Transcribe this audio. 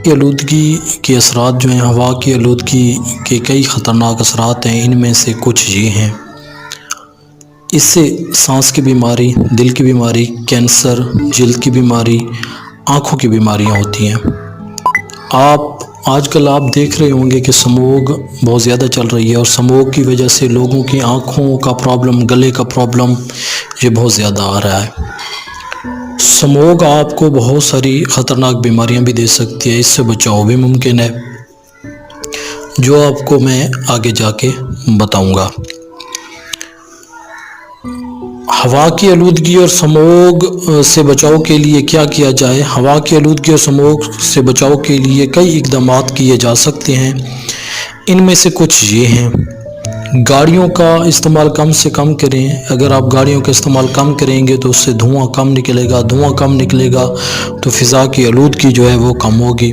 کی آلودگی کے اثرات جو ہیں، ہوا کی آلودگی کے کئی خطرناک اثرات ہیں۔ ان میں سے کچھ یہ ہیں: اس سے سانس کی بیماری، دل کی بیماری، کینسر، جلد کی بیماری، آنکھوں کی بیماریاں ہوتی ہیں۔ آج کل آپ دیکھ رہے ہوں گے کہ سموگ بہت زیادہ چل رہی ہے، اور سموگ کی وجہ سے لوگوں کی آنکھوں کا پرابلم، گلے کا پرابلم یہ بہت زیادہ آ رہا ہے۔ سموگ آپ کو بہت ساری خطرناک بیماریاں بھی دے سکتی ہے، اس سے بچاؤ بھی ممکن ہے، جو آپ کو میں آگے جا کے بتاؤں گا۔ ہوا کی آلودگی اور سموگ سے بچاؤ کے لیے کیا کیا جائے؟ ہوا کی آلودگی اور سموگ سے بچاؤ کے لیے کئی اقدامات کیے جا سکتے ہیں۔ ان میں سے کچھ یہ ہیں: گاڑیوں کا استعمال کم سے کم کریں۔ اگر آپ گاڑیوں کا استعمال کم کریں گے تو اس سے دھواں کم نکلے گا، تو فضا کی آلودگی جو ہے وہ کم ہوگی۔